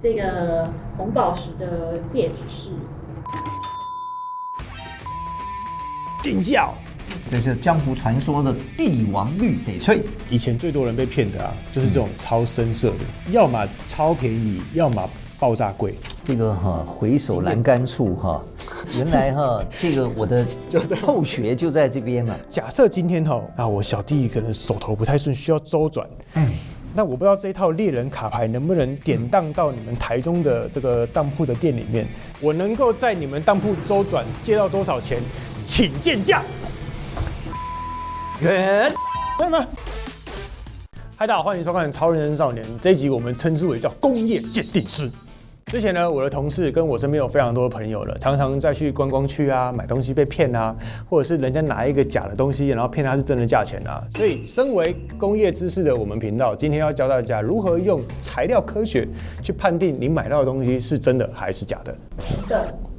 这个红宝石的戒指是定价。这是江湖传说的帝王绿翡翠。以前最多人被骗的啊，就是这种超深色的，要么超便宜，要么爆炸贵。这个回首栏杆处原来这个我的后学就在这边了。假设今天我小弟可能手头不太顺，需要周转，那我不知道这一套猎人卡牌能不能典当到你们台中的这个当铺的店里面，我能够在你们当铺周转借到多少钱，请见价。对吗？嗨，大家好，欢迎收看《超人生少年》这一集，我们称之为叫工业鉴定师。之前呢，我的同事跟我身边有非常多的朋友了，常常在去观光区啊买东西被骗啊，或者是人家拿一个假的东西，然后骗他是真的价钱啊。所以，身为工业知识的我们频道，今天要教大家如何用材料科学去判定你买到的东西是真的还是假的。对，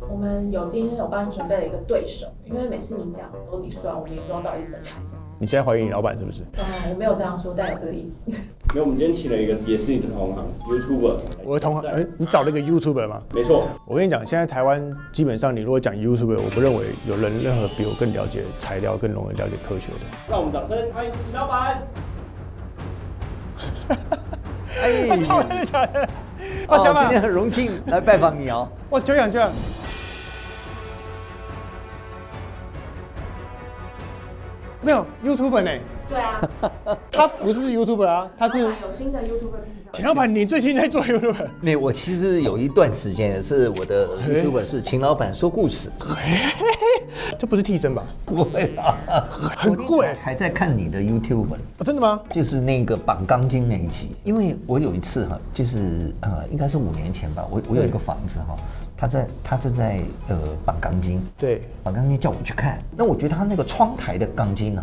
我们今天有帮你准备了一个对手，因为每次你讲都你算，我们也不知道到底是真的还是假的。你现在怀疑你老板是不是？我没有这样说，但有这个意思。没有，我们今天请了一个也是你的同行 YouTuber。我的同行，你找了一个 YouTuber 吗？没错。我跟你讲，现在台湾基本上，你如果讲 YouTuber， 我不认为有人任何比我更了解材料、更容易了解科学的。让我们掌声欢迎秦老板。超真的假的？今天很荣幸来拜访你哦。哇，久仰。没有 YouTuber 呢？对啊，他不是 YouTuber 啊，他是有新的 YouTuber 频道。秦老板，你最近在做 YouTuber？没有，我其实有一段时间是我的 YouTuber 是秦老板说故事。这不是替身吧？不会啊，很酷哎！还在看你的 YouTuber，真的吗？就是那个绑钢筋那一集，因为我有一次就是应该是5年前吧，我有一个房子他正在绑钢筋，对，绑钢筋叫我去看，那我觉得他那个窗台的钢筋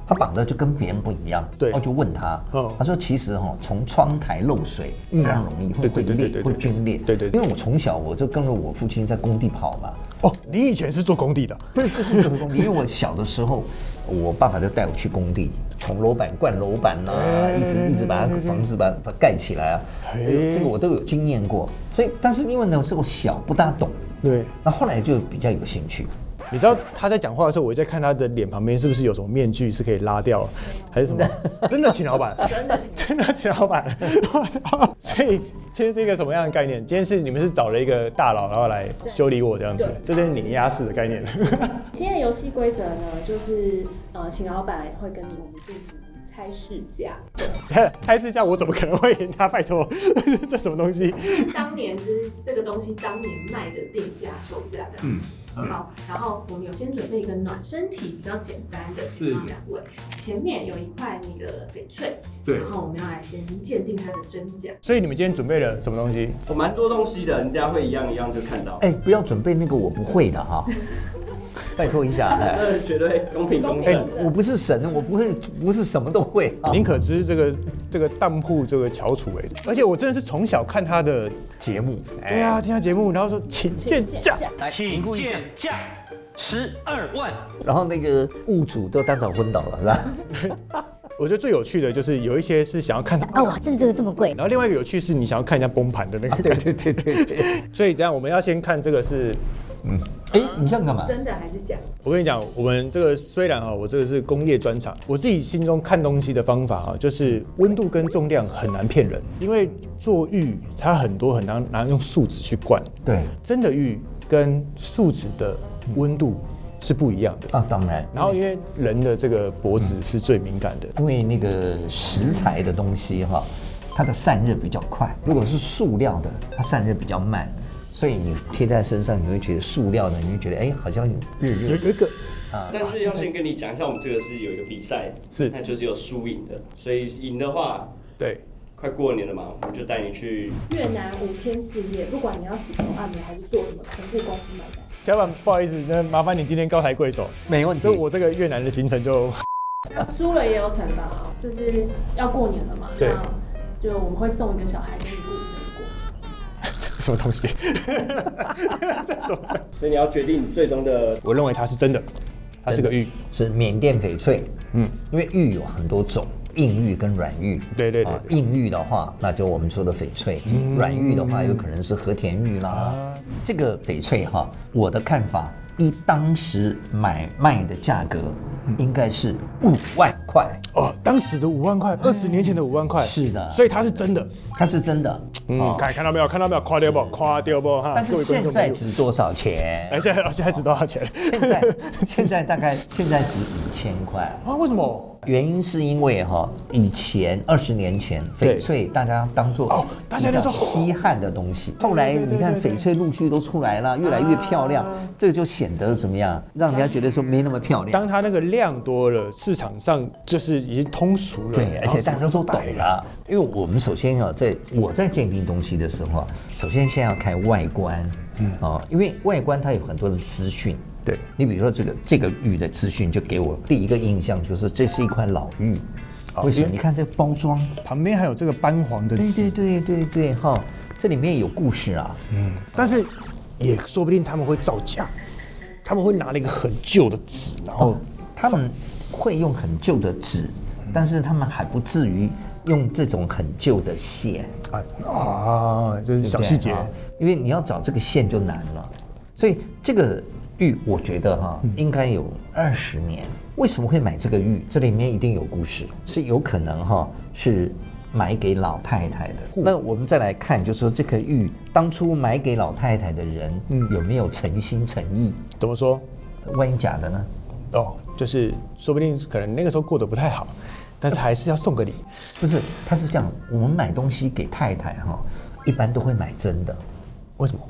他绑的就跟别人不一样，对，我就问他，他说其实从窗台漏水非常容易，会裂，会皲裂，对，因为我从小我就跟着我父亲在工地跑嘛。哦，你以前是做工地的？不是做工地，因为我小的时候，我爸爸就带我去工地，从楼板灌楼板啊，一直把房子把它盖起来啊，这个我都有经验过。所以，但是因为呢是我小不大懂，对，那后来就比较有兴趣。你知道他在讲话的时候，我在看他的脸旁边是不是有什么面具是可以拉掉，还是什么？真的秦老板，真的秦老板。所以今天是一个什么样的概念？今天是你们是找了一个大佬，然后来修理我这样子，这是碾压式的概念。今天的游戏规则呢，就是秦老板会跟我们进行猜市价。猜市价，我怎么可能会赢他？拜托，这什么东西？当年就是这个东西当年卖的定价售价这样。好，然后我们有先准备一个暖身体比较简单的，先放2位。前面有一块那个翡翠，对，然后我们要来先鉴定它的真假。所以你们今天准备了什么东西？我蛮多东西的，你等下会一样就看到。不要准备那个我不会的哈。拜托一下，这绝对公平公正。我不是神，我不是什么都会。宁可知这个当铺这个翘楚而且我真的是从小看他的节目，对啊，听他节目，然后说请见价，请见价12万，然后那个物主都当场昏倒了，是吧？我觉得最有趣的就是有一些是想要看它哇，这个这么贵。然后另外一个有趣是你想要看人家崩盘的那个感觉，对。所以这样我们要先看这个是，你这样干嘛？真的还是假？我跟你讲，我们这个虽然我这个是工业专长，我自己心中看东西的方法就是温度跟重量很难骗人，因为做玉它很多很难拿用树脂去灌，对，真的玉跟树脂的温度是不一样的啊，当然。然后因为人的这个脖子是最敏感的，因为那个食材的东西它的散热比较快，如果是塑料的，它散热比较慢。所以你贴在身上，你会觉得塑料的，你会觉得好像热热。有一个但是要先跟你讲一下，我们这个是有一个比赛，那就是有输赢的，所以赢的话，对，快过年了嘛，我们就带你去越南5天4夜，不管你要洗头按摩还是做什么，全部公司买单。小板，不好意思，那麻烦你今天高抬贵手，没问题。就我这个越南的行程就，输了也有惩罚就是要过年了嘛，对，就我们会送一个小孩给你过一整过。什么东西？这什么？所以你要决定最终的。我认为它是真的，它是个玉，是缅甸翡翠。因为玉有很多种，硬玉跟软玉。对，硬玉的话，那就我们说的翡翠；软玉的话，有可能是和田玉啦。这个翡翠哈，我的看法，依当时买卖的价格，应该是5万块。哦，当时的5万块，20年前的5万块，是的，所以它是真的，它是真的。看到没有？看到没有？夸掉不？夸掉不？哈！但是现在值多少钱？现在值多少钱？现在大概现在值5000块啊？为什么？原因是因为以前20年前翡翠大家当做大家都说稀罕的东西，后来你看翡翠陆续都出来了，越来越漂亮，这个就显得怎么样，让人家觉得说没那么漂亮。当它那个量多了，市场上就是已经通俗了，对，而且大家都懂了。因为我们首先我在鉴定东西的时候首先先要看外观，因为外观它有很多的资讯。对，你比如说这个玉的资讯，就给我第一个印象就是这是一块老玉。为什么？你看这个包装旁边还有这个斑黄的纸。对哈，这里面有故事啊。但是也说不定他们会造假，他们会拿了一个很旧的纸，然后他们会用很旧的纸，但是他们还不至于用这种很旧的线就是小细节，因为你要找这个线就难了，所以这个玉我觉得应该有20年。为什么会买这个玉？这里面一定有故事，是有可能是买给老太太的。那我们再来看，就是说这个玉当初买给老太太的人，有没有诚心诚意？怎么说？万一假的呢？就是说不定可能那个时候过得不太好，但是还是要送个礼。不是，他是这样，我们买东西给太太一般都会买真的。为什么？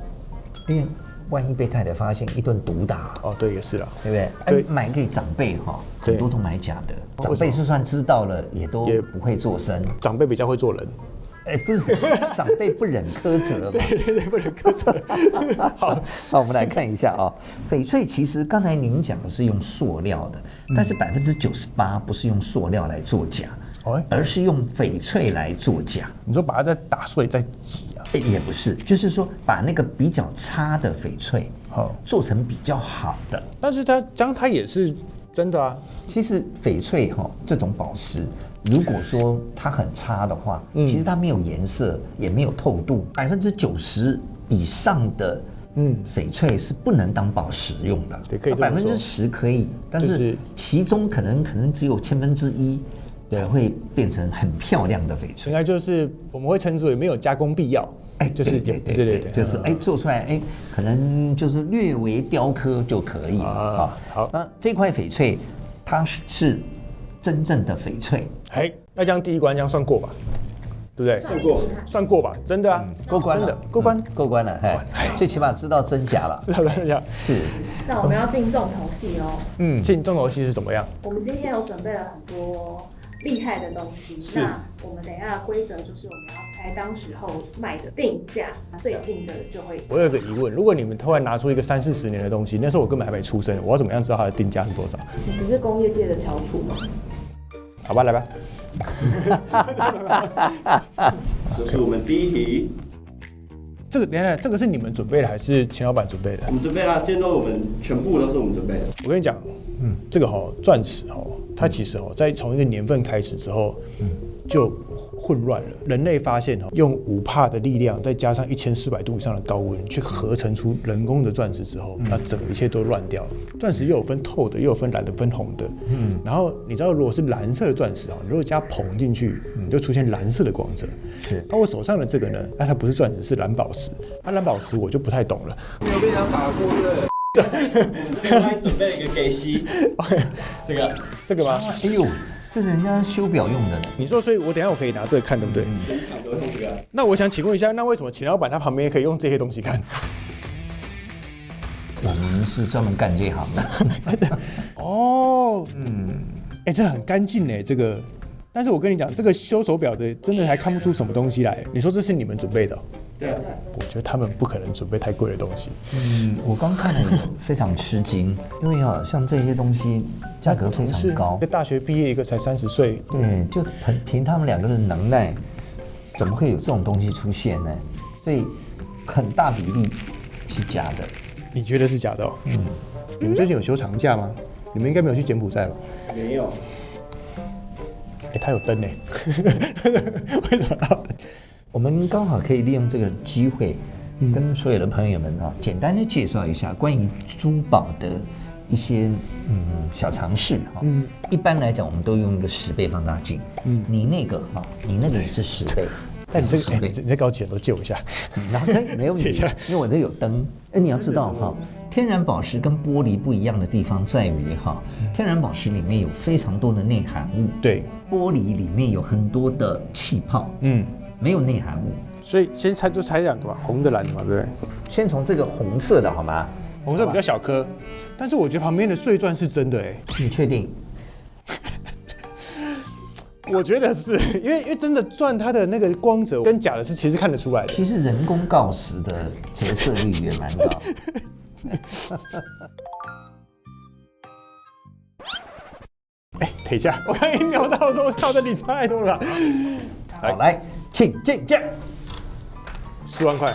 因为万一被太太发现一顿毒打。对，也是啦，对不对？买给长辈很多都买假的，长辈就算知道了也都不会做声。长辈比较会做人。不是，长辈不忍苛责嘛。对，不忍苛责。好，我们来看一下翡翠其实刚才您讲的是用塑料的，但是98%不是用塑料来做假，而是用翡翠来做假。你说把它再打碎再挤啊？也不是，就是说把那个比较差的翡翠做成比较好的。但是它也是真的啊。其实翡翠这种宝石，如果说它很差的话，其实它没有颜色，也没有透度，90%以上的翡翠是不能当宝石用的。对，可以这么说。10%可以，但是其中可能只有1/1000才会变成很漂亮的翡翠。应该就是我们会称之为没有加工必要。就是对，就是做出来可能就是略微雕刻就可以了。好，那这块翡翠它是真正的翡翠。那这样第一关这样算过吧，对不对？算过吧，真的啊，过关了，过关了，最起码知道真假了。知道真假是。那我们要进重头戏喽。进重头戏是怎么样？我们今天有准备了很多厉害的东西，那我们等一下的规则就是我们要猜当时候卖的定价，最近的就会。我有个疑问，如果你们突然拿出一个30-40年的东西，那时候我根本还没出生，我要怎么样知道它的定价是多少？你不是工业界的翘楚吗？好吧，来吧。这是我们第一题。这个是你们准备的还是钱老板准备的？我们准备啦，今天我们全部都是我们准备的。我跟你讲，这个钻石它其实在从一个年份开始之后，就混乱了。人类发现用5%的力量，再加上1400度以上的高温，去合成出人工的钻石之后，那整个一切都乱掉了。钻石又有分透的，又有分蓝的，分红的。然后你知道，如果是蓝色的钻石你如果加硼进去，你就出现蓝色的光泽。是。那我手上的这个呢，它不是钻石，是蓝宝石。蓝宝石我就不太懂了。没有被人家打过的。我还准备了一个给息，这个吗？哎呦，这是人家修表用的呢。你说，所以我等一下我可以拿这个看，对不对？整场都用这个。那我想请问一下，那为什么钱老板他旁边可以用这些东西看？我们是专门干这行的。这很干净哎，这个。但是我跟你讲，这个修手表的真的还看不出什么东西来。你说这是你们准备的？对。我觉得他们不可能准备太贵的东西。我刚看了非常吃惊，因为像这些东西价格非常高。一个大学毕业，一个才30岁。对，就凭他们2个人的能耐，怎么会有这种东西出现呢？所以很大比例是假的。你觉得是假的？你们最近有休长假吗？你们应该没有去柬埔寨吧？没有。它有灯呢，为什么要灯？我们刚好可以利用这个机会，跟所有的朋友们简单的介绍一下关于珠宝的一些小常识哈。一般来讲，我们都用一个10倍放大镜。你那个是10倍。但你这个，你这高级人都借我一下。然后没有你，因为我这有灯。你要知道哈，天然宝石跟玻璃不一样的地方在于哈，天然宝石里面有非常多的内含物，对，玻璃里面有很多的气泡，没有内含物。所以先猜两个吧，红的蓝的嘛，对不对？先从这个红色的好吗？红色比较小颗，但是我觉得旁边的碎钻是真的哎。你确定？我觉得是因为真的钻它的那个光泽跟假的是其实看得出来的。其实人工锆石的折射率也蛮高。等一下，我刚一瞄到说靠这里差太多了。好，来，请进价，4万块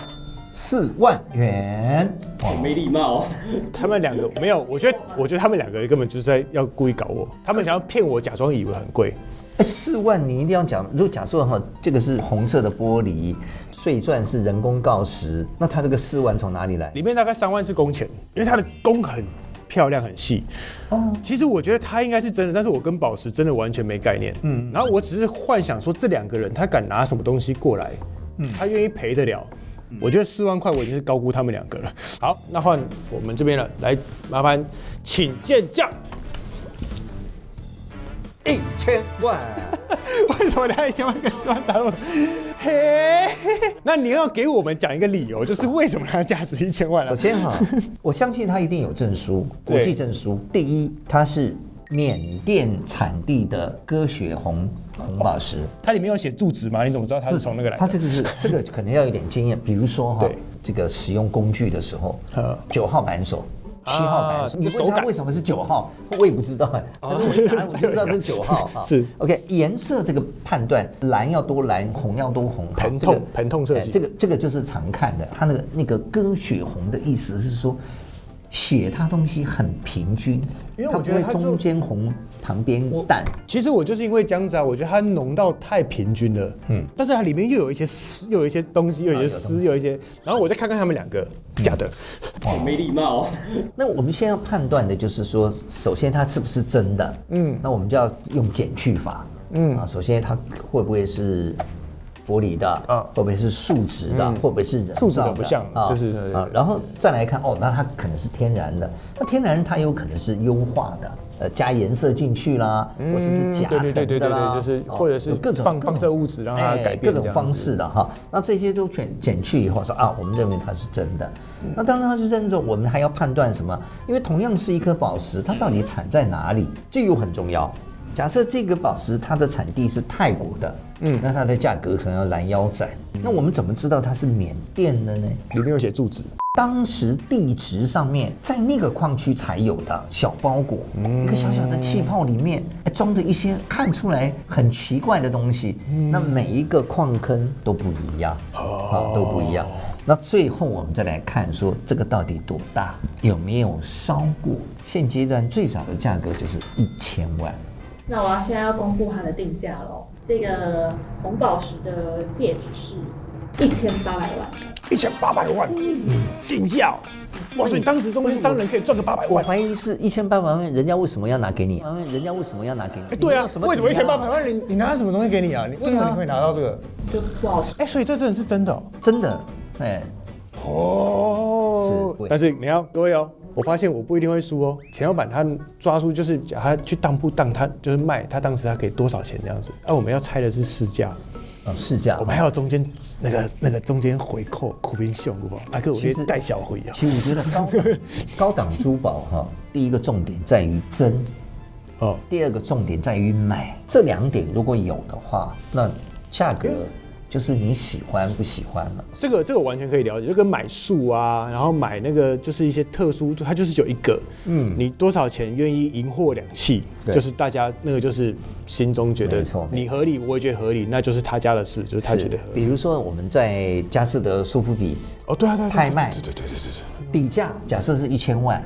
，4万元。好没礼貌。他们两个没有，我觉得他们两个根本就是要故意搞我，他们想要骗我，假装以为很贵。4万你一定要讲，如果假设哈，这个是红色的玻璃，碎钻是人工锆石，那它这个4万从哪里来？里面大概3万是工钱，因为它的工很漂亮很细。其实我觉得它应该是真的，但是我跟宝石真的完全没概念。然后我只是幻想说这2个人他敢拿什么东西过来，他愿意赔得了。我觉得4万块我已经是高估他们2个了。好，那换我们这边了，来麻烦请见价。1000万，为什么他1000万跟4万差那么？嘿，那你要给我们讲一个理由，就是为什么它价值1000万啊？首先哈，我相信它一定有证书，国际证书。第一，它是缅甸产地的鸽血红宝石。它里面有写住址吗？你怎么知道它是从那个来的？它这个可能要有点经验，比如说哈，这个使用工具的时候，9号扳手。7号扳手，你问他为什么是9号，我也不知道哎。可是我一拿我就知道是9号哈。是 OK， 颜色这个判断，蓝要多蓝，红要多红。盆痛设计，这个就是常看的。它那个鸽血红的意思是说，写它东西很平均，因为我觉得它中间红，旁边淡。其实我就是因为这样子啊，我觉得它浓到太平均了。但是它里面又有一些丝，又有一些东西，又有一些丝，又有一些。然后我再看看他们2个，假的。好没礼貌。那我们现在要判断的就是说，首先它是不是真的？那我们就要用减去法。首先它会不会是玻璃的？会不会是树脂的？会不会是人造的？树脂的不像，就是然后再来看那它可能是天然的。那天然它有可能是优化的，加颜色进去啦，或者是夹层的啦，就是或者是各种放射物质让它改变各种方式的哈。那这些都减去以后说我们认为它是真的。那当然它是真的，我们还要判断什么？因为同样是一颗宝石，它到底产在哪里，这又很重要。假设这个宝石它的产地是泰国的，那它的价格可能要拦腰斩。那我们怎么知道它是缅甸的呢？里面有写住址，当时地质上面在那个矿区才有的小包裹，一个小小的气泡里面装着一些看出来很奇怪的东西。那每一个矿坑都不一样，都不一样。那最后我们再来看说这个到底多大，有没有烧过？现阶段最少的价格就是1000万。那我现在要公布它的定价喽。这个红宝石的戒指是1800万，1800万，定价。哇，所以当时中间商人可以赚个800万。我怀疑是1800万，人家为什么要拿给你？对啊，为什么1800万你拿什么东西给你啊？你为什么你可以拿到这个？就不好说。所以这真的是真的，真的，但是你要各位我发现我不一定会输哦。钱老板他抓住就是他去当铺当他就是卖，他当时他给多少钱这样子。我们要猜的是市价。市价。我们还有中间那个中间回扣苦兵秀，好不好？还给我些带小回啊。其实我觉得高档珠宝第一个重点在于真，第二个重点在于买。这2点如果有的话，那价格就是你喜欢不喜欢了。这个我完全可以了解，就跟买树啊，然后买那个就是一些特殊，它就是只有一个，你多少钱愿意银货两讫，就是大家那个就是心中觉得你合理，我也觉得合理，那就是他家的事，就是他觉得合理。比如说我们在佳士得苏富比对拍卖，对，底价假设是1000万，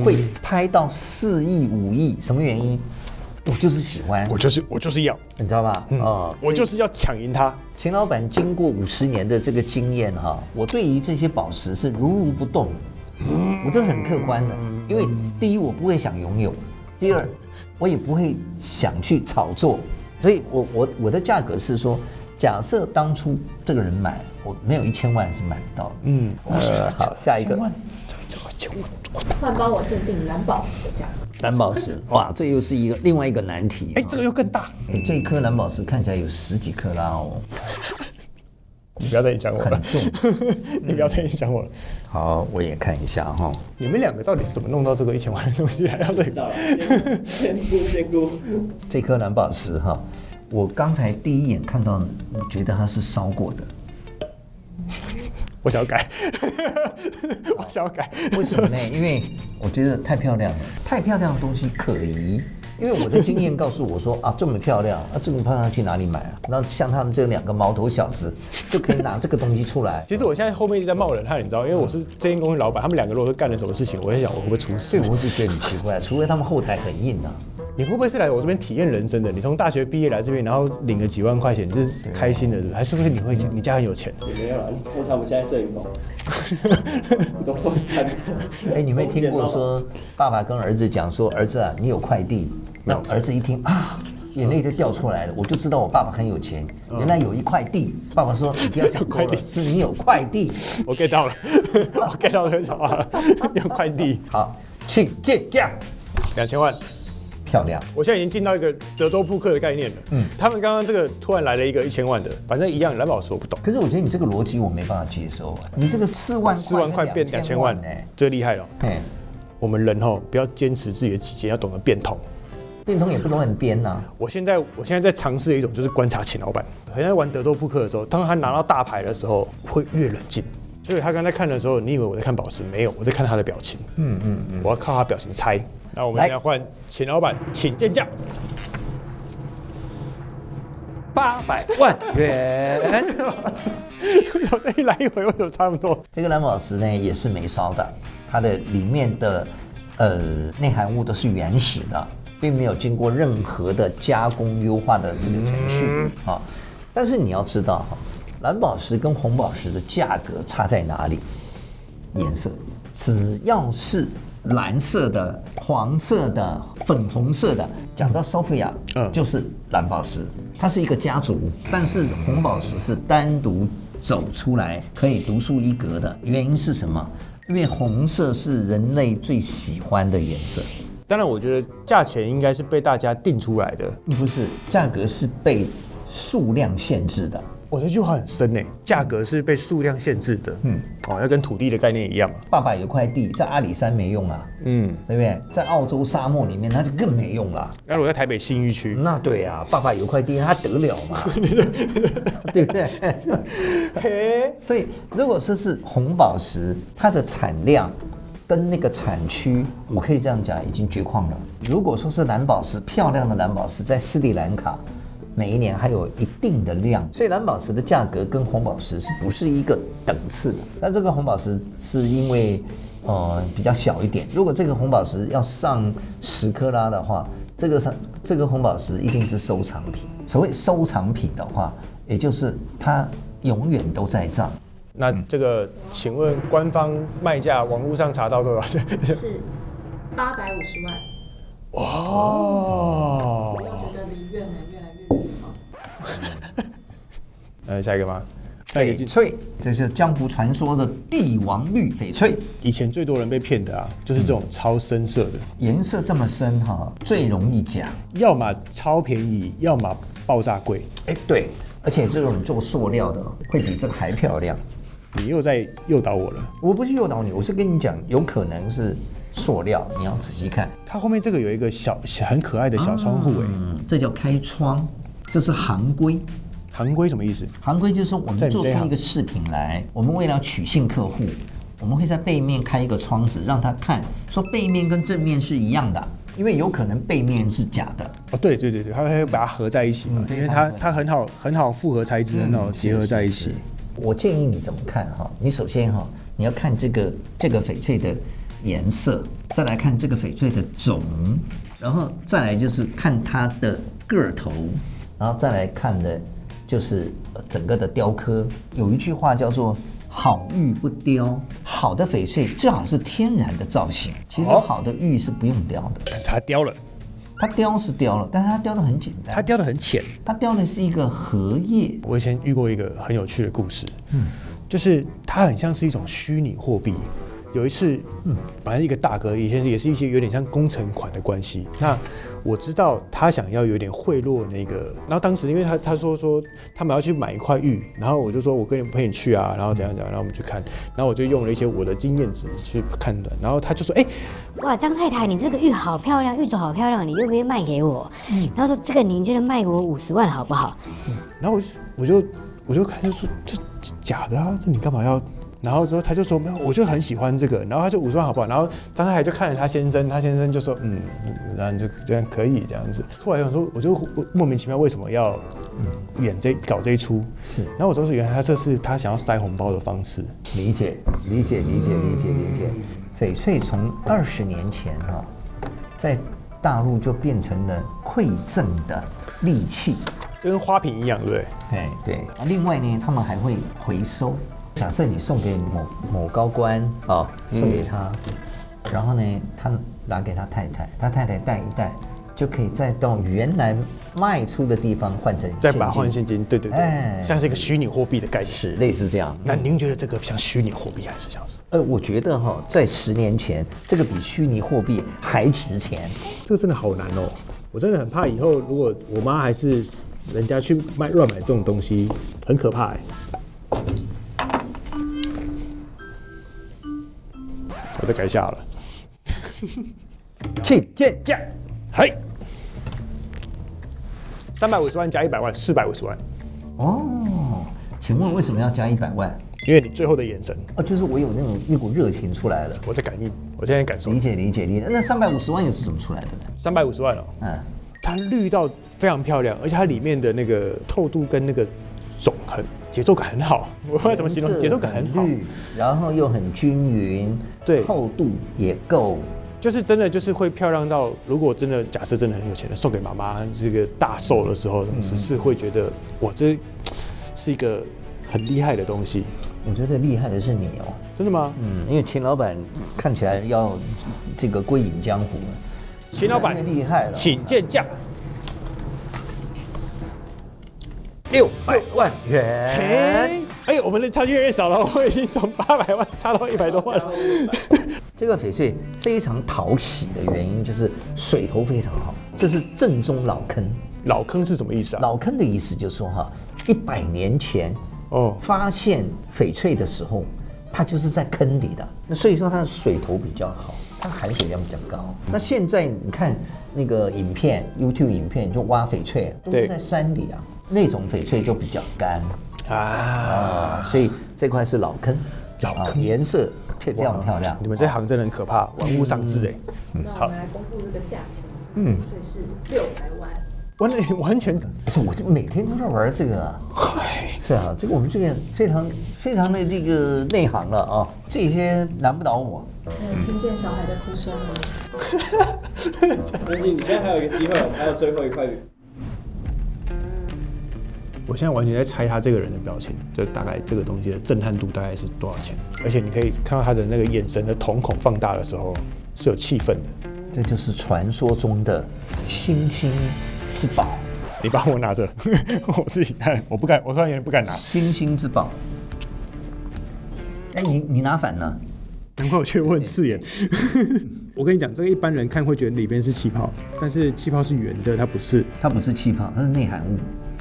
会拍到4亿5亿，什么原因？我就是喜欢，我就是要，你知道吧？我就是要抢赢它。秦老板经过50年的这个经验哈，我对于这些宝石是如不动，我都是很客观的。因为第一，我不会想拥有；第二，我也不会想去炒作。所以我的价格是说，假设当初这个人买，我没有1000万是买不到的。好，下一个。换帮我鉴定蓝宝石的价格。蓝宝石，哇，这又是另外一个难题。这个又更大。这一颗蓝宝石看起来有10几克拉哦。你不要再影响我了，很重。你不要再影响我了。好，我也看一下哈。你们2个到底是怎么弄到这个1000万的东西来到这里？先估。这颗蓝宝石哈，我刚才第一眼看到，我觉得它是烧过的。我想要改，我想要改。为什么呢？因为我觉得太漂亮了，太漂亮的东西可疑。因为我的经验告诉我说啊，这么漂亮，这么漂亮去哪里买啊？那像他们这2个毛头小子就可以拿这个东西出来。其实我现在后面一直在冒冷汗，你知道，因为我是这间公司老板，他们2个如果干了什么事情，我在想我会不会出事。我就觉得你奇怪，除非他们后台很硬啊。你会不会是来我这边体验人生的？你从大学毕业来这边，然后领了几万块钱，你是开心的，是不是？还是不是你家很有钱？也没有啊，你看一下我们现在摄影棚，都说3你没听过说爸爸跟儿子讲说，儿子啊，你有快递。那儿子一听啊，眼泪就掉出来了。我就知道我爸爸很有钱，原来有一块地。爸爸说：“你不要想多了，是你有快递。”我 get 到了，我 get 到这句话了，有快递。好，请见价，2000万，漂亮。我现在已经进到一个德州扑克的概念了。他们刚刚这个突然来了一个1000万的，反正一样，蓝宝石我不懂。可是我觉得你这个逻辑我没办法接受啊！你这个4万块变2000万，最厉害了。我们人不要坚持自己的己见，要懂得变通。变通也不能很编呐。我现在在尝试一种，就是观察秦老板。好像在玩德州扑克的时候，当他拿到大牌的时候，会越冷静。所以他刚才看的时候，你以为我在看宝石？没有，我在看他的表情。我要靠他表情猜。那我们现在换秦老板，请见价。800万元。好像一来一回，为什么差那么多？这个蓝宝石呢也是没烧的，它的里面的内含物都是原始的。并没有经过任何的加工优化的这个程序啊，但是你要知道哈，蓝宝石跟红宝石的价格差在哪里？颜色，只要是蓝色的、黄色的、粉红色的，讲到 Sophia，就是蓝宝石，它是一个家族，但是红宝石是单独走出来，可以独树一格的。原因是什么？因为红色是人类最喜欢的颜色。当然，我觉得价钱应该是被大家定出来的，不是，价格是被数量限制的。我这句话很深诶，价格是被数量限制的。要跟土地的概念一样。爸爸有块地在阿里山没用啊，对不对？在澳洲沙漠里面，那就更没用了。那如果在台北信义区，那对啊，爸爸有块地，他得了嘛，对不对？所以，如果说是红宝石，它的产量跟那个产区，我可以这样讲，已经绝矿了。如果说是蓝宝石，漂亮的蓝宝石在斯里兰卡，每一年还有一定的量，所以蓝宝石的价格跟红宝石是不是一个等次的？但这个红宝石是因为比较小一点，如果这个红宝石要上10克拉的话，这个红宝石一定是收藏品。所谓收藏品的话，也就是它永远都在账。那这个，请问官方卖价网络上查到多少钱？是850万。哇！我觉得离越南越来越远了。下一个吗？翡翠，这是江湖传说的帝王绿翡翠。以前最多人被骗的啊，就是这种超深色的，颜色这么深哈，最容易假。要么超便宜，要么爆炸贵。对，而且这种做塑料的会比这个还漂亮。你又在诱导我了。我不是诱导你，我是跟你讲，有可能是塑料，你要仔细看。它后面这个有一个很可爱的小窗户这叫开窗，这是行规。行规什么意思？行规就是说我们做出一个饰品来，我们为了取信客户，我们会在背面开一个窗子，让他看，说背面跟正面是一样的。因为有可能背面是假的对，它会把它合在一起嘛，因为它很好复合材质，很好结合在一起。我建议你怎么看哈？你首先哈，你要看这个翡翠的颜色，再来看这个翡翠的种，然后再来就是看它的个头，然后再来看的就是整个的雕刻。有一句话叫做好玉不雕，好的翡翠最好是天然的造型。其实好的玉是不用雕的，但是它雕了，它雕是雕了，但是它雕的很简单，它雕的很浅，它雕的是一个荷叶。我以前遇过一个很有趣的故事，就是它很像是一种虚拟货币。有一次，反正一个大哥以前也是一些有点像工程款的关系。那我知道他想要有点贿赂那个，然后当时因为他说他们要去买一块玉，然后我就说我陪你去啊，然后怎样，然后我们去看，然后我就用了一些我的经验值去判断，然后他就说，哇，张太太，你这个玉好漂亮，玉镯好漂亮，你愿不愿意卖给我？然后说这个您觉得卖给我50万好不好？然后我就看就说这假的啊，这你干嘛要？然后之后他就说没有，我就很喜欢这个，然后他就50万好不好？然后张太太就看着他先生，他先生就说然后就这样可以这样子。后来我说我就莫名其妙为什么要搞这一出？是，然后我说原来这是他想要塞红包的方式。理解。翡翠从20年前在大陆就变成了馈赠的利器，就跟花瓶一样，对不对？对。另外呢，他们还会回收。假设你送给某高官送给他，然后呢，他拿给他太太，他太太带一带，就可以再到原来卖出的地方换成现金，再把它换现金，对，像是一个虚拟货币的概念，是类似这样。那您觉得这个像虚拟货币还是像是？我觉得在10年前，这个比虚拟货币还值钱。这个真的好难哦，我真的很怕以后如果我妈还是人家去乱买这种东西，很可怕我再改一下好了。请见价，嘿，350万加100万，450万。请问为什么要加100万？因为你最后的眼神就是我有一股热情出来了。我在感应，我现在感受。理解。那350万又是怎么出来的呢？350万它绿到非常漂亮，而且它里面的那个透度跟那个节奏感很好。我不知道怎么形容，节奏感很好，然后又很均匀，对，厚度也够。就是真的就是会漂亮到，如果真的假设真的很有钱的送给妈妈这个大寿的时候，是会觉得哇，这是一个很厉害的东西。我觉得厉害的是你真的吗？因为秦老板看起来要这个归隐江湖了。秦老板厉害了，请见价，600万元。我们的差距越来越少了，我已经从800万差到100多万了。这个翡翠非常讨喜的原因就是水头非常好，这是正宗老坑。老坑是什么意思啊？老坑的意思就是说100年前发现翡翠的时候，它就是在坑里的，那所以说它的水头比较好，它含水量比较高。那现在你看那个影片 ，YouTube 影片就挖翡翠，都是在山里啊，那种翡翠就比较干所以这块是老坑，颜色非常漂亮。你们这行真的很可怕，玩物丧志那我们来公布这个价钱，所以是600万。完全，我就每天都在玩这个是啊，这个我们这个非常的这个内行了这些难不倒我。听见小孩的哭声吗？但是你现在还有一个机会，还有最后一块。我现在完全在猜他这个人的表情，就大概这个东西的震撼度大概是多少钱，而且你可以看到他的那个眼神的瞳孔放大的时候是有气氛的。这就是传说中的星星之宝。你帮我拿着，我自己看，我不敢，我突然有点不敢拿。星星之宝。你拿反了。难怪我觉得我很刺眼。我跟你讲，这个一般人看会觉得里边是气泡，但是气泡是圆的，它不是。它不是气泡，它是内含物。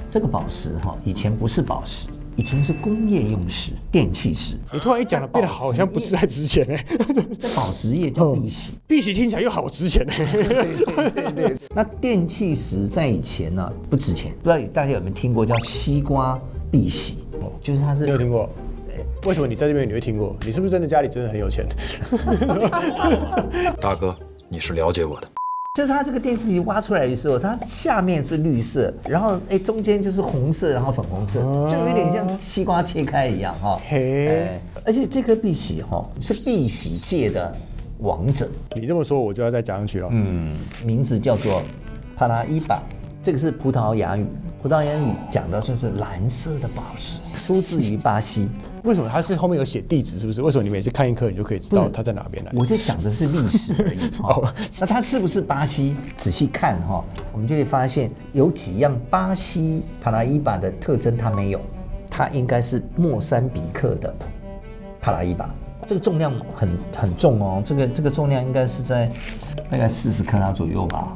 这个宝石以前不是宝石，以前是工业用石、电气石。你突然一讲了，变得好像不是太值钱这宝石业叫碧玺，碧玺听起来又好值钱对。那电气石在以前呢不值钱，不知道大家有没有听过叫西瓜碧玺？就是它是。你有听过？为什么你在这边你会听过？你是不是真的家里真的很有钱？大哥，你是了解我的。就是它这个电气石挖出来的时候，它下面是绿色，然后中间就是红色，然后粉红色，就有点像西瓜切开一样而且这颗碧玺是碧玺界的王者。你这么说，我就要再讲上去了。名字叫做帕拉伊巴，这个是葡萄牙语。葡萄牙语讲的就是蓝色的宝石，出自于巴西。为什么它是后面有写地址？是不是？为什么你每次看一颗，你就可以知道它在哪边来？我在讲的是历史而已哈。那它是不是巴西？仔细看哈，我们就会发现有几样巴西帕拉伊巴的特征它没有，它应该是莫桑比克的帕拉伊巴。这个重量很重哦，这个重量应该是在大概40克拉左右吧。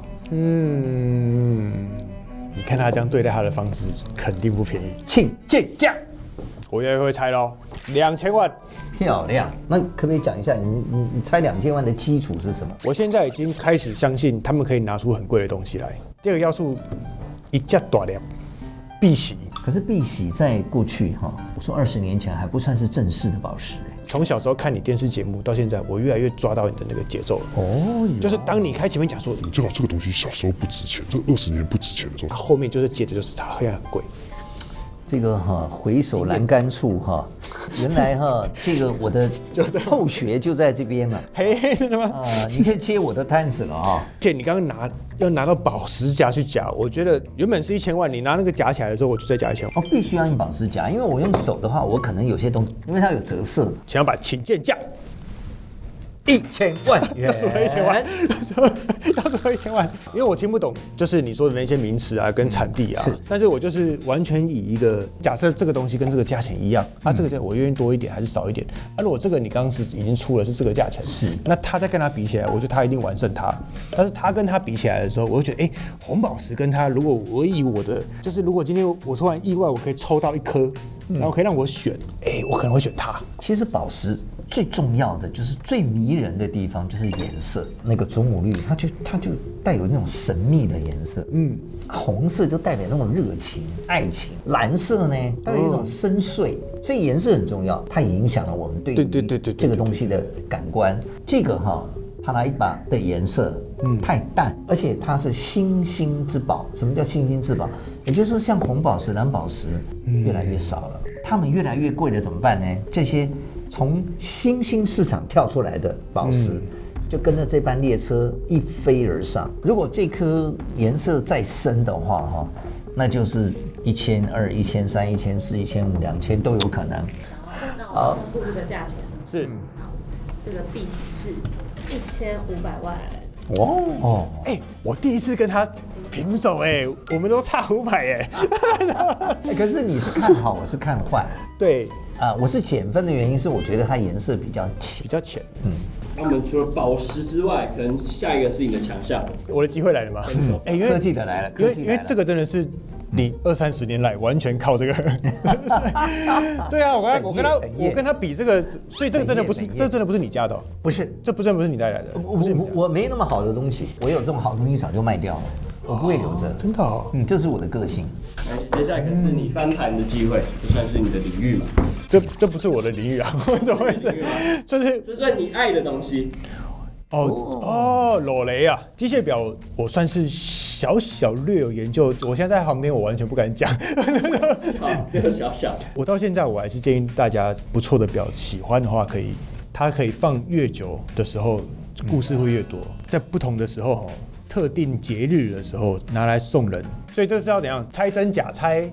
你看他这样对待他的方式，肯定不便宜。请见价。我也会猜咯，2000万，漂亮。那可不可以讲一下，你猜2000万的基础是什么？我现在已经开始相信他们可以拿出很贵的东西来。第二个要素，一价大量，碧玺。可是碧玺在过去哈，我说20年前还不算是正式的宝石。从小时候看你电视节目到现在，我越来越抓到你的那个节奏了。哦，就是当你开前面讲说，你知道这个东西小时候不值钱，这20年不值钱的时候，它后面就是接的就是它会很贵。这个回首栏杆处原来这个我的后学就在这边了。嘿，真的吗？你可以接我的摊子了啊！且你刚刚要拿到宝石夹去夹，我觉得原本是1000万，你拿那个夹起来的时候，我就再加1000万。哦，必须要用宝石夹，因为我用手的话，我可能有些东西，因为它有折射。想要把请见价。1000万元，要输了1000万，要输了1000万，因为我听不懂，就是你说的那些名词啊，跟产地啊，但是我就是完全以一个假设这个东西跟这个价钱一样，这个价我愿意多一点还是少一点？如果这个你刚刚是已经出了是这个价钱，那他再跟他比起来，我觉得他一定完胜他。但是他跟他比起来的时候，我就觉得，红宝石跟他，如果我以我的，就是如果今天我突然意外，我可以抽到一颗，然后可以让我选，我可能会选它。其实宝石最重要的就是最迷人的地方就是颜色，那个祖母绿它就带有那种神秘的颜色，红色就代表那种热情、爱情，蓝色呢带有一种深邃，所以颜色很重要，它也影响了我们对这个东西的感官。这个帕拉伊巴的颜色太淡，而且它是星星之宝。什么叫星星之宝？也就是说，像红宝石、蓝宝石越来越少了，它们越来越贵了，怎么办呢？这些从新兴市场跳出来的宝石，就跟着这班列车一飞而上。如果这颗颜色再深的话，那就是1200、1300、1400、1500、2000都有可能。那我们公布这个价钱是，这个碧玺是1500万。我第一次跟他平手我们都差500可是你是看好，我是看坏。对我是减分的原因是我觉得它颜色比较浅。那我们除了宝石之外，可能下一个是你的强项。我的机会来了吗？因为科技的来了，因为这个真的是你20-30年来完全靠这个。对啊，我跟他比这个，所以这个真的不是你家的，不是，这真的不是你带来的。我没那么好的东西，我有这种好东西早就卖掉了，我不会留着。真的这是我的个性。接下来可能是你翻盘的机会，这算是你的领域嘛？这不是我的领域啊，怎么回事？这算你爱的东西。裸雷啊，机械表我算是小略有研究，我现在在旁边我完全不敢讲。只有小。我到现在我还是建议大家不错的表，喜欢的话它可以放越久的时候，故事会越多，在不同的时候特定节日的时候拿来送人，所以这是要怎样猜真假猜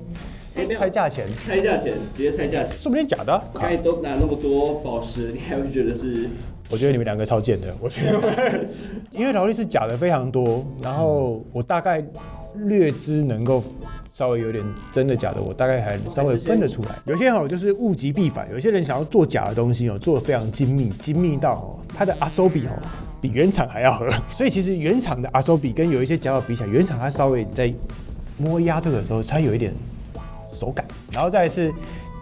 价钱？猜价钱，直接猜价钱，说不定假的。刚才都拿那么多宝石，你还会觉得是？我觉得你们2个超贱的，我觉得，因为劳力士假的非常多，然后我大概略知能够稍微有点真的假的，我大概还稍微分得出来。有些就是物极必反，有些人想要做假的东西做得非常精密到它的阿收比比原厂还要合，所以其实原厂的阿收比跟有一些假表比起来，原厂它稍微在摸压这个的时候，它有一点手感，然后再来是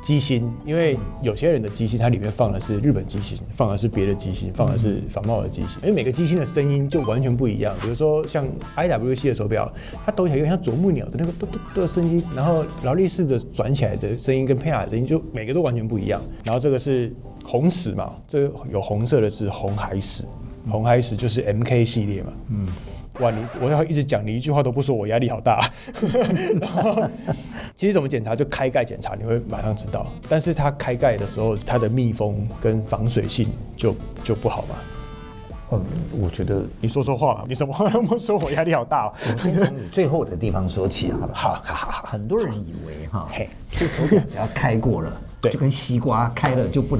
机芯，因为有些人的机芯它里面放的是日本机芯，放的是别的机芯，放的是仿冒的机芯，因为每个机芯的声音就完全不一样。比如说像 IWC 的手表，它抖起来有点像啄木鸟的那个嘚嘚嘚的声音，然后劳力士的转起来的声音跟佩雅的声音就每个都完全不一样。然后这个是红石嘛，这个有红色的是红海石，红海石就是 MK 系列嘛，哇，我要一直讲，你一句话都不说，我压力好大。然后，其实怎么检查就开盖检查，你会马上知道。但是它开盖的时候，它的密封跟防水性就不好嘛。我觉得你说说话嘛，你什么话都不说，我压力好大哦。我先从你最后的地方说起好了。好，很多人以为这手表只要开过了，对，就跟西瓜开了就不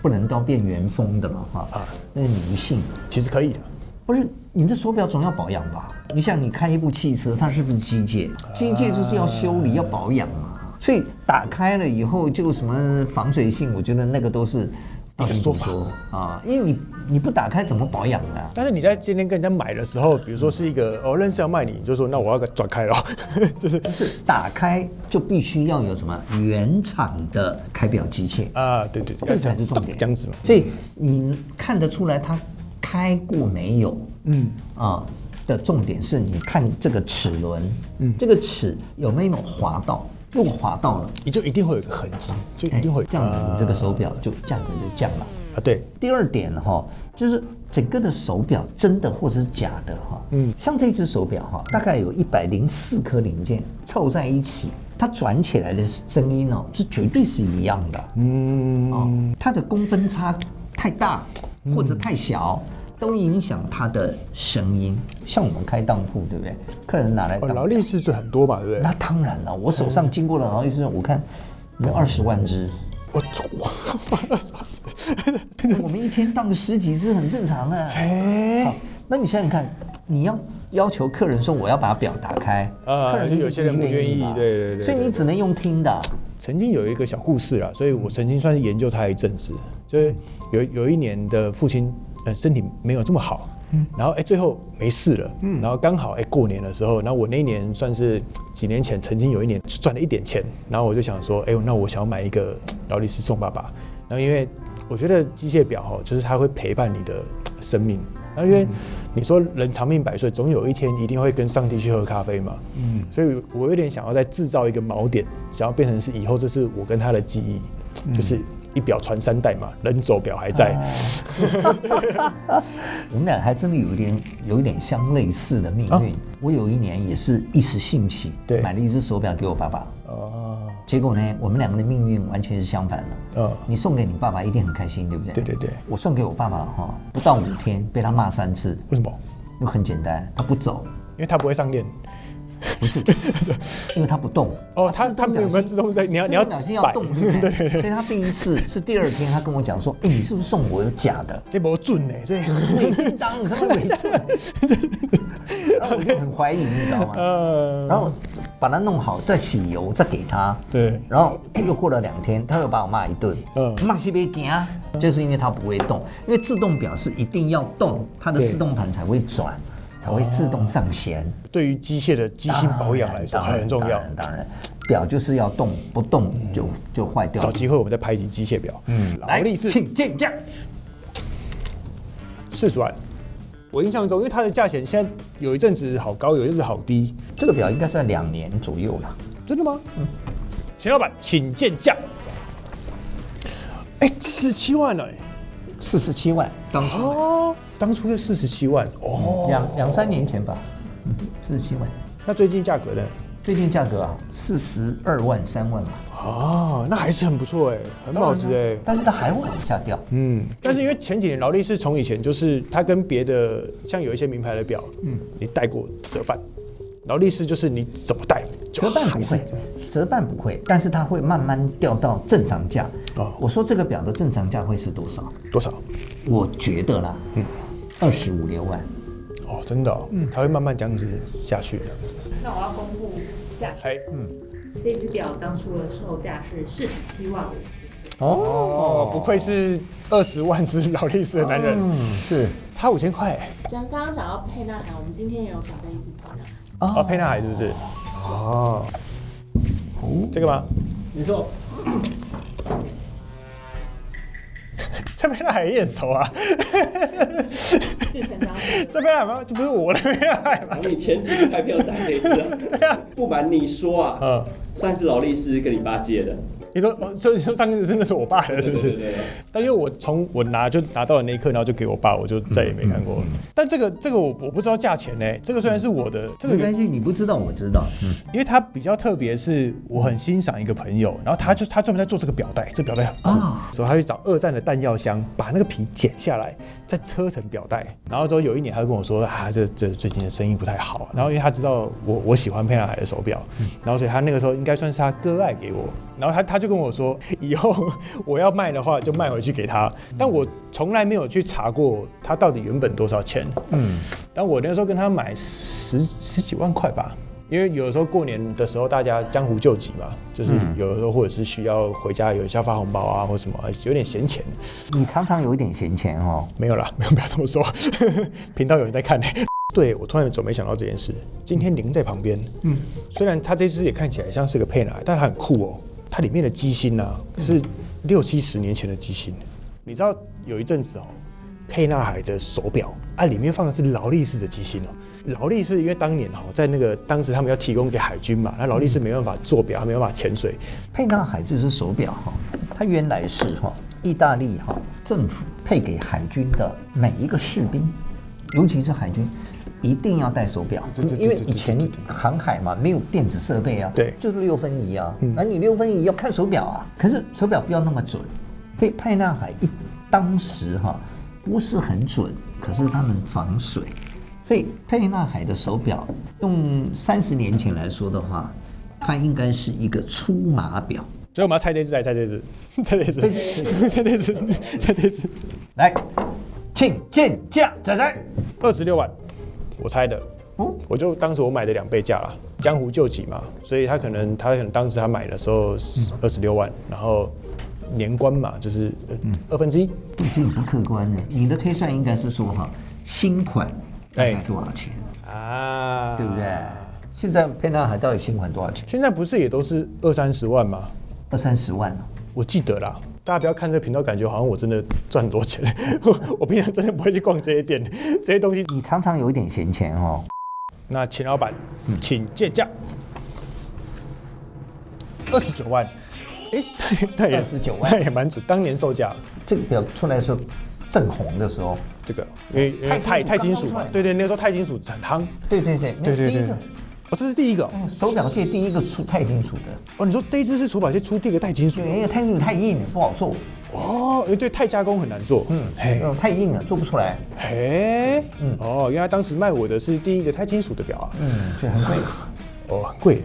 能到变原封的了那是迷信。其实可以的。不是，你的手表总要保养吧？你像你开一部汽车，它是不是机械？机械就是要修理、要保养嘛。所以打开了以后就什么防水性，我觉得那个都是一个说法因为你不打开怎么保养呢？但是你在今天跟人家买的时候，比如说是一个认识要卖你就说那我要转开了，就是打开就必须要有什么原厂的开表机械对，这才是重点。这样子嘛，所以你看得出来它开过没有？的重点是你看这个齿轮，这个齿有没有滑到？如果滑到了，你就一定会有一个痕迹，就一定会这样子，你这个手表就价格就降了对。第二点就是整个的手表真的或者是假的像这只手表大概有104颗零件凑在一起，它转起来的声音是绝对是一样的。它的公分差太大或者太小。都影响它的声音，像我们开当铺，对不对？客人拿来当劳力士就很多嘛，对不对？那当然了，我手上经过的劳力士，我看有20万只。我们一天当个10几只很正常的。好，那你想想看，你要求客人说我要把表打开，客人就有些人不愿意，对。所以你只能用听的。曾经有一个小故事啦，所以我曾经算是研究他一阵子，就是有一年的父亲。身体没有这么好，然后最后没事了，然后刚好过年的时候，然后我那一年算是几年前，曾经有一年赚了一点钱，然后我就想说，那我想要买一个劳力士送爸爸，然后因为我觉得机械表就是它会陪伴你的生命，然后因为你说人长命100岁，总有一天一定会跟上帝去喝咖啡嘛，所以我有点想要再制造一个锚点，想要变成是以后这是我跟他的记忆，就是一表传3代嘛，人走表还在。我们俩还真的有一点相类似的命运。我有一年也是一时兴起，买了一只手表给我爸爸。结果呢，我们两个的命运完全是相反的。你送给你爸爸一定很开心，对不对？对。我送给我爸爸不到5天被他骂3次。为什么？因为很简单，他不走，因为他不会上链。不是，因为它不动。他没有自动在，你要表情要动，对不对？所以他第一次是第2天，他跟我讲说：“你是不是送我有假的？这不准呢，这伪叮当，你什么伪证？”然后我就很怀疑，你知道吗？然后把它弄好，再洗油，再给他。对。然后又过了2天，他又把我骂一顿。骂西别行，就是因为它不会动，因为自动表是一定要动，它的自动盘才会转。才会自动上弦。对于机械的机芯保养来说很重要。当然，表就是要动，不动就坏掉。找机会我们再拍一集机械表。劳力士请见价40万。我印象中，因为它的价钱现在有一阵子好高，有一阵子好低。这个表应该是在2年左右了。真的吗？钱老板，请见价。47万了。47万，当初就47万2、3年前吧，47万。那最近价格呢？最近价格42万、3万吧。那还是很不错很保值但是它还会往下掉。但是因为前几年劳力士从以前就是它跟别的像有一些名牌的表，你戴过折半，劳力士就是你怎么戴，折半不会，折半不会，但是它会慢慢掉到正常价。我说这个表的正常价会是多少？多少？我觉得啦，25、6万。真的它会慢慢这样子下去的。那我要公布价格。这只表当初的售价是47万5千。不愧是20万只劳力士的男人。是差5000块。刚刚讲到沛纳海，我们今天也有准备一只沛纳海。沛纳海是不是？这个吗？你说。这沛纳海也很熟啊。这沛纳海吗？就不是我的沛纳海吗？你前几个开票仔那一次啊。不瞒你说啊，算是劳力士跟你爸借的。你说所以上次真的是我爸的，是不是？对。但因为我拿到的那一刻，然后就给我爸，我就再也没看过。但这个我不知道价钱呢。这个虽然是我的，这个没关系，你不知道我知道。因为它比较特别，是我很欣赏一个朋友，然后他专门在做这个表带，这表带很酷，所以他去找2战的弹药箱，把那个皮剪下来，再车成表带。然后之后有一年他就跟我说啊，这最近的生意不太好。然后因为他知道我喜欢沛纳海的手表，然后所以他那个时候应该算是他割爱给我。然后他就跟我说，以后我要卖的话就卖回去给他。但我从来没有去查过他到底原本多少钱。但我那时候跟他买十几万块吧。因为有的时候过年的时候，大家江湖救急嘛，就是有的时候或者是需要回家有一下发红包啊，或什么，有点闲钱。你常常有一点闲钱哦。没有啦，不要这么说，频道有人在看呢。对，我突然没想到这件事。今天您在旁边，虽然它这只也看起来像是个沛纳海，但它很酷哦。它里面的机芯啊，是60、70年前的机芯。你知道有一阵子哦，沛纳海的手表啊，里面放的是劳力士的机芯哦。劳力士因为当年在当时他们要提供给海军嘛，那劳力士没办法做表，没办法潜水。沛纳海这只手表它原来是意大利政府配给海军的每一个士兵，尤其是海军，一定要戴手表，因为以前航海嘛，没有电子设备啊，对，就是6分仪啊，那你6分仪要看手表啊，可是手表不要那么准，所以沛纳海当时不是很准，可是他们防水。所以沛纳海的手表，用30年前来说的话，它应该是一个粗码表。所以我们要猜这只，猜这只，来，请见价，仔26万，我猜的。我就当时我买的2倍价啦，江湖救急嘛，所以他可能当时他买的时候26万，然后年关嘛，就是1/2。这个不客观的，你的推算应该是说新款。大概多少钱啊？对不对？现在沛纳海到底新款多少钱？现在不是也都是20、30万吗？20、30万哦，我记得啦。大家不要看这个频道，感觉好像我真的赚很多钱。我平常真的不会去逛这些店，这些东西。你常常有一点闲钱哦。那秦老板，请见价。29万。那也29万，那也蛮准。当年售价，这个表出来的时候正红的时候。这个，因为钛金属嘛，对，那个时候钛金属很夯。对。这是第一个手表界第一个出钛金属的。哦，你说这一支是手表界出第一个钛金属？对，因为钛金属太硬了，不好做。哦，对，钛加工很难做。太硬了，做不出来。哦，原来当时卖我的是第一个钛金属的表啊。所以很贵。哦，很贵。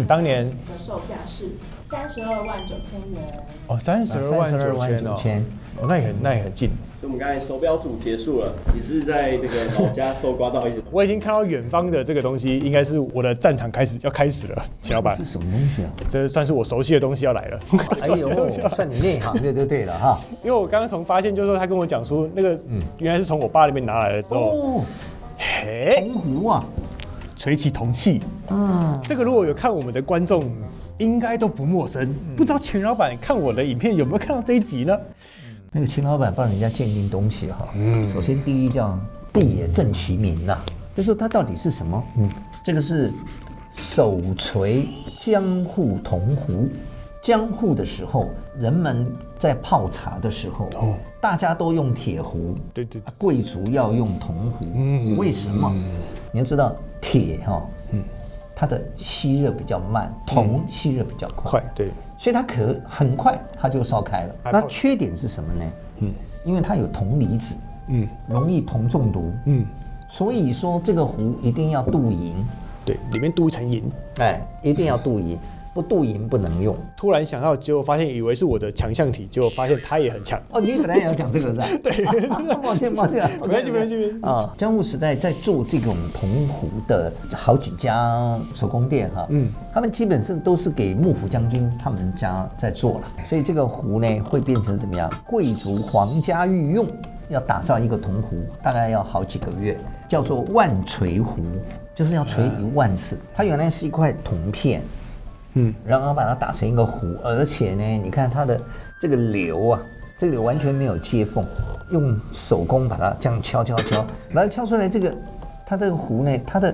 当年的售价是32万9千元。哦，32万9千哦，那也很近。所以我们刚才手表组结束了，你是在这个老家搜刮到一些。我已经看到远方的这个东西，应该是我的战场要开始了，秦老板。是什么东西啊？这算是我熟悉的东西要来了。哎呦，算你内行就对了哈。因为我刚刚从发现，就是说他跟我讲说，那个原来是从我爸那边拿来的之后，铜壶啊，吹起铜器。这个如果有看我们的观众，应该都不陌生。不知道秦老板看我的影片有没有看到这一集呢？那个秦老板帮人家鉴定东西首先第一叫必也正其名呐，就说它到底是什么？这个是手锤江户铜壶。江户的时候，人们在泡茶的时候，大家都用铁壶，对，贵族要用铜壶。为什么？你要知道铁它的吸热比较慢，铜吸热比较快，对，所以它很快它就烧开了。那缺点是什么呢？因为它有铜离子，容易铜中毒，所以说这个壶一定要镀银，对，里面镀一层银，一定要镀银。不镀银不能用。突然想到，结果发现以为是我的强项体，结果发现他也很强。哦，你本来也要讲这个是吧？对，抱歉，没关系。江户时代在做这种铜壶的好几家手工店他们基本上都是给幕府将军他们家在做了，所以这个壶呢会变成怎么样？贵族皇家御用，要打造一个铜壶，大概要好几个月，叫做万锤壶，就是要锤10000次。它原来是一块铜片。然后把它打成一个壶，而且呢，你看它的这个流啊，这个流完全没有接缝，用手工把它这样敲，把它敲出来。它这个壶呢，它的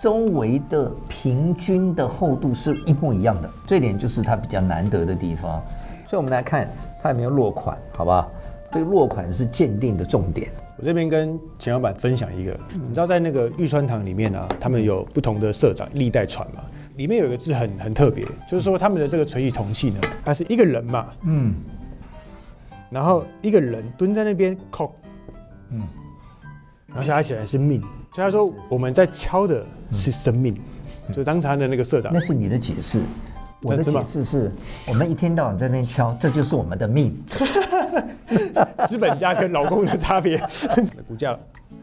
周围的平均的厚度是一模一样的，这一点就是它比较难得的地方。所以我们来看它有没有落款，好不好？这个落款是鉴定的重点。我这边跟钱老板分享一个，你知道在那个玉川堂里面啊，他们有不同的社长历代传嘛，里面有一个字很特别，就是说他们的这个垂体铜器呢，它是一个人嘛，然后一个人蹲在那边叩，然后加起来是命，所以他说我们在敲的是生命，就当时他的那个社长，那是你的解释。我的解释是，我们一天到晚在那边敲，这就是我们的命。资本家跟劳工的差别，股价了。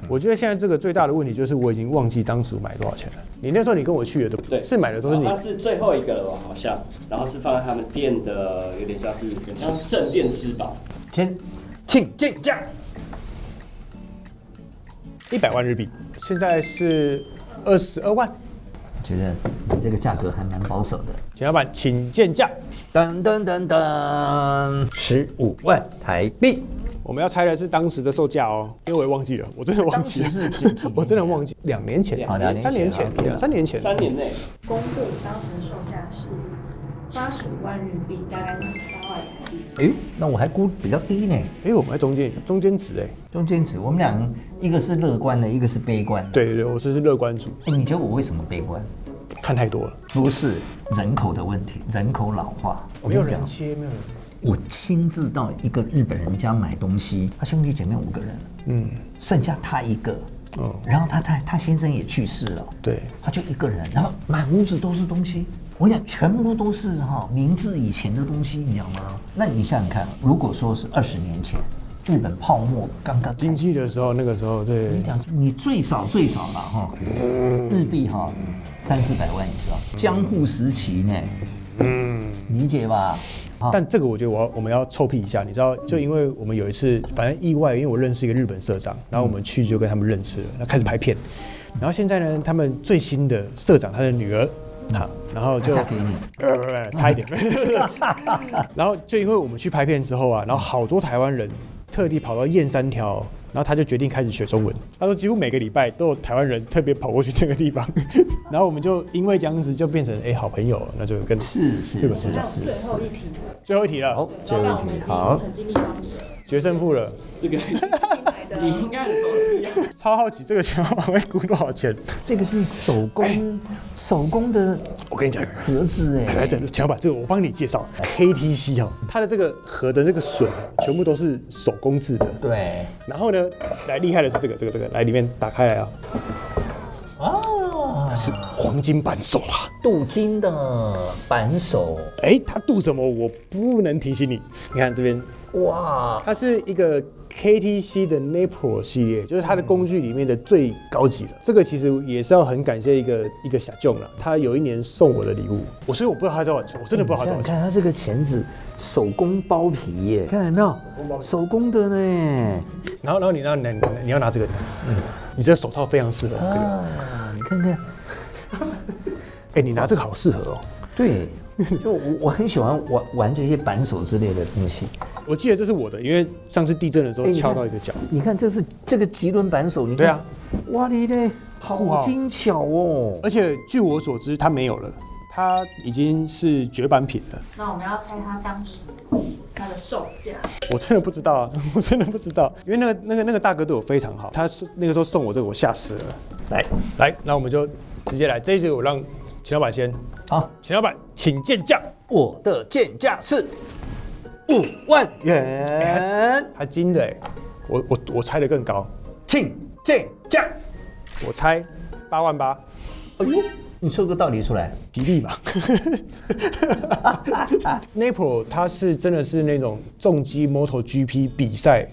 我觉得现在这个最大的问题就是我已经忘记当时我买多少钱了。你那时候你跟我去的对不对？是买的时候是你。它是最后一个了吧？好像，然后是放在他们店的，有点像镇店之宝。先，请进价，100万日币，现在是22万。我觉得你这个价格还蛮保守的。钱老板，请见价。噔噔噔噔，15万台币。我们要猜的是当时的售价哦，因为我也忘记了，我真的忘记了。我真的忘记，2年前，3年前，2、3年前，3年内公布当时的售价是85万日币，大概是18万台币。那我还估比较低呢。我们在中间值哎，中间值，我们俩一个是乐观的，一个是悲观的。对，我是乐观组。你觉得我为什么悲观？看太多了，不是人口的问题，人口老化。没有人切，没有人。我亲自到一个日本人家买东西，他兄弟姐妹5个人，剩下他一个，然后他先生也去世了，对，他就一个人，然后满屋子都是东西。我讲全部都是明治以前的东西，你讲吗？那你想想看，如果说是20年前，日本泡沫刚刚经济的时候，那个时候，对，你讲你最少了日币300-400万以上，江户时期呢，理解吧？但这个我觉得我们要臭屁一下，你知道，就因为我们有一次，反正意外，因为我认识一个日本社长，然后我们去就跟他们认识了，然后开始拍片，然后现在呢，他们最新的社长他的女儿。然后就嫁给你，差一点。然后就因为我们去拍片之后啊，然后好多台湾人特地跑到燕三条，然后他就决定开始学中文。他说几乎每个礼拜都有台湾人特别跑过去这个地方，然后我们就因为这样子就变成好朋友，那就跟日本社长。最后一题了，好，最后一题，好，决胜负了。这个你应该很熟悉。超好奇这个钱会估多少钱？这个是手工的，我跟你讲盒子来，钱老板，这个我帮你介绍 KTC 哦，它的这个盒的这个榫全部都是手工制的。对。然后呢，来厉害的是这个，来里面打开来啊。是黄金扳手啊，镀金的扳手。它镀什么？我不能提醒你。你看这边，哇，它是一个 KTC 的 Napro 系列，就是它的工具里面的最高级的。这个其实也是要很感谢一个小舅了，他有一年送我的礼物，所以我不知道他多少钱，我真的不知道他多少钱。看他这个钳子手工包皮耶，看到没有？手工的呢。然后你要拿这个，你这个手套非常适合这个。你看看。你拿这个好适合哦。对，就我很喜欢玩这些扳手之类的东西。我记得这是我的，因为上次地震的时候敲到一个角。你看这个棘轮扳手，你看。对啊。哇你嘞，好精巧哦！而且据我所知，它没有了，它已经是绝版品了。那我们要猜它当时它的售价。我真的不知道啊，我真的不知道，因为那个大哥对我非常好，他那个时候送我这个，我吓死了。来，那我们就直接来，这一集我让钱老板先。好，钱老板，请见价。我的见价是5万元，还金的我猜的更高，请见价。我猜8万8。哎呦，你说个道理出来，吉利嘛。Napro 它是真的是那种重机 MotoGP 比赛，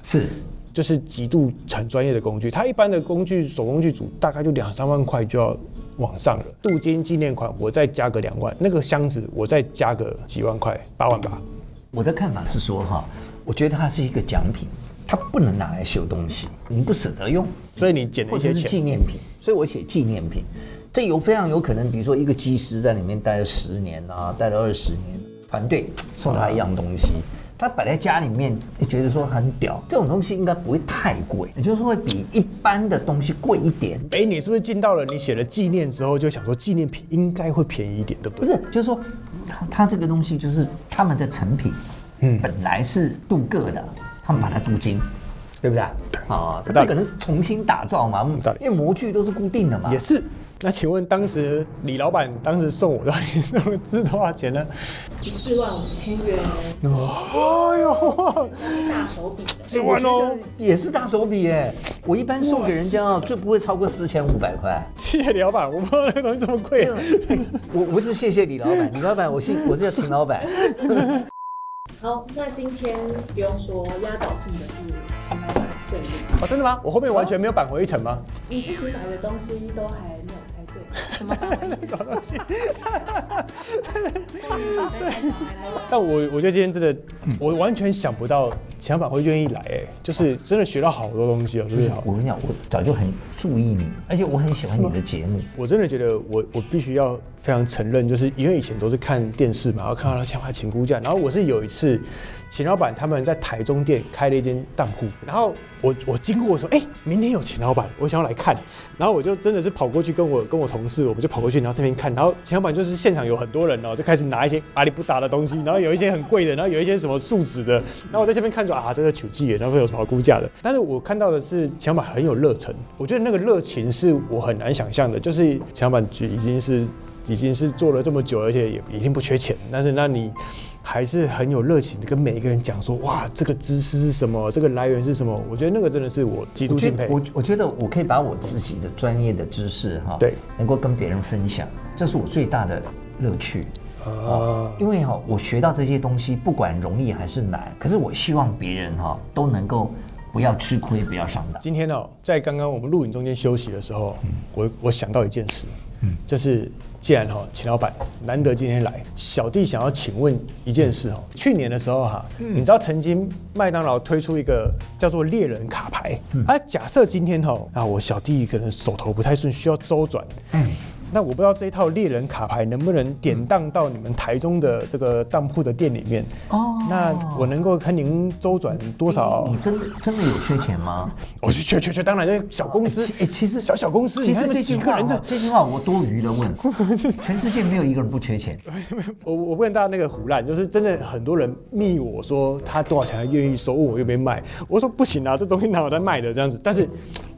就是极度很专业的工具。它一般的工具手工具组大概就2-3万块就要往上了。镀金纪念款我再加个2万，那个箱子我再加个几万块，8万8。我的看法是说我觉得它是一个奖品，它不能拿来修东西，你不舍得用，所以你捡了一些钱，或者是纪念品，所以我写纪念品。这非常有可能，比如说一个技师在里面待了10年啊，待了20年，团队送他一样东西，他摆在家里面，觉得说很屌，这种东西应该不会太贵，也就是说会比一般的东西贵一点。你是不是进到了你写了纪念之后，就想说纪念品应该会便宜一点，对不对？不是，就是说他这个东西就是他们的成品，本来是镀铬的，他们把它镀金。对不对？啊，不可能重新打造嘛，因为模具都是固定的嘛。也是。那请问当时李老板当时送我到底是多少钱呢145000元。哎呦，大手笔的。10万哦，也是大手笔耶。我一般送给人家最不会超过4500块。谢谢李老板，我不知道那个东西这么贵。我不是谢谢李老板，李老板我是叫秦老板。好，那今天不用说，压倒性的是陈老板胜利。哦，真的吗？我后面完全没有扳回一城吗？你自己买的东西都还没有猜对，怎么扳回一城？什么东西？但我觉得今天真的，我完全想不到秦老板会愿意来，就是真的学到好多东西哦。就是我跟你讲，我早就很注意你，而且我很喜欢你的节目。我真的觉得我必须要非常承认，就是因为以前都是看电视嘛，然后看到他讲话请估价，然后我是有一次。秦老板他们在台中店开了一间当铺，然后我经过说，明天有秦老板，我想要来看，然后我就真的是跑过去跟我同事，我们就跑过去，然后这边看，然后秦老板就是现场有很多人哦，就开始拿一些阿里不达的东西，然后有一些很贵的，然后有一些什么树脂的，然后我在这边看说这个球技耶，然后有什么好估价的，但是我看到的是秦老板很有热忱，我觉得那个热情是我很难想象的，就是秦老板已经是做了这么久，而且也已经不缺钱，但是那你。还是很有热情的跟每一个人讲说，哇，这个知识是什么，这个来源是什么？我觉得那个真的是我极度敬佩。我觉得我可以把我自己的专业的知识对，能够跟别人分享，这是我最大的乐趣。因为我学到这些东西，不管容易还是难，可是我希望别人都能够不要吃亏，不要上当。今天在刚刚我们录影中间休息的时候，我想到一件事，就是既然秦老板难得今天来，小弟想要请问一件事去年的时候你知道曾经麦当劳推出一个叫做猎人卡牌，假设今天我小弟可能手头不太顺，需要周转，那我不知道这一套猎人卡牌能不能典当到你们台中的这个当铺的店里面？那我能够看您周转多少？你真的有缺钱吗？我是缺，当然这小公司，其实小公司，其实这句话我多余的问，全世界没有一个人不缺钱。我不跟大家那个胡乱，就是真的很多人密我说他多少钱愿意收，问我愿不愿意卖，我说不行啊，这东西哪有在卖的这样子，但是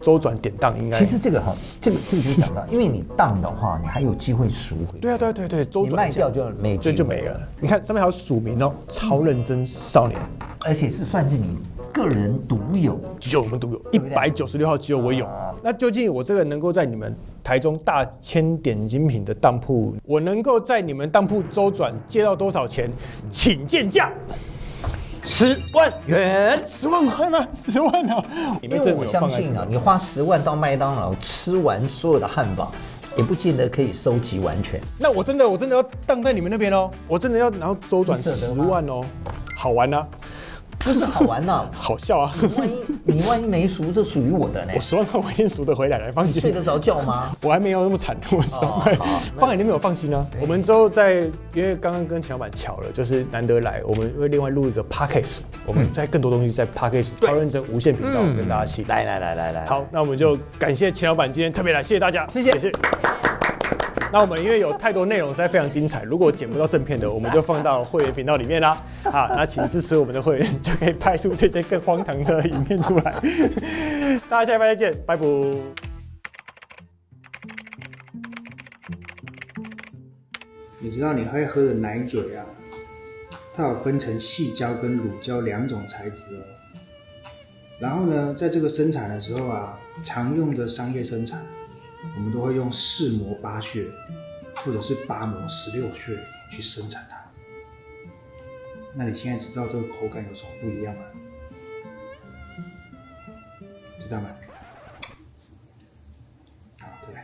周转典当应该。其实这个就讲到，因为你当的话，你还有机会赎回。对，周转你卖掉就没机会，这就没了。你看上面还有署名超认真少年，而且是算是你个人独有，只有我们独有，196号只有我有。那究竟我这个能够在你们台中大千点精品的当铺，我能够在你们当铺周转借到多少钱？请见价。10万元，10万块吗？10万啊！因为我相信你花10万到麦当劳吃完所有的汉堡，也不见得可以收集完全。那我真的要当在你们那边哦，我真的要然后周转10万哦，好玩啊！不是好玩呐，好笑啊！你万一没赎，这属于我的呢。我10万块我一定赎得回来，放心。你睡得着觉吗？我还没有那么惨，我10万块放在你那边，我放心啊。我们之后因为刚刚跟秦老板巧了，就是难得来，我们会另外录一个 podcast， 我们在更多东西在 podcast 超认真无限频道跟大家一起。来。好，那我们就感谢秦老板今天特别来，谢谢大家，谢谢。那我们因为有太多内容实在非常精彩，如果剪不到正片的，我们就放到会员频道里面啦。那请支持我们的会员，就可以拍出这些更荒唐的影片出来。大家下礼拜再见，拜拜。你知道你会喝的奶嘴啊，它有分成细胶跟乳胶2种材质哦。然后呢，在这个生产的时候啊，常用的商业生产，我们都会用4模8穴，或者是8模16穴去生产它。那你现在知道这个口感有什么不一样吗？知道吗？好，对。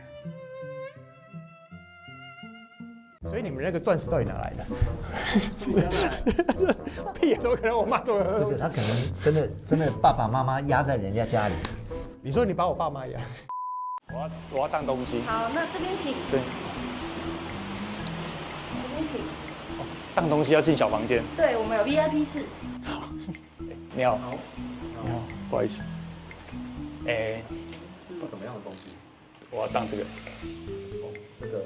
所以你们那个钻石到底哪来的？屁，怎么可能？我妈做的。不是，他可能真的爸爸妈妈压在人家家里。你说你把我爸妈压？我要当东西。好，那这边请。对。这边请。当东西要进小房间。对，我们有 VIP 室。好。你好。好。你好，不好意思。是什么样的东西？我要当这个。哦，这个。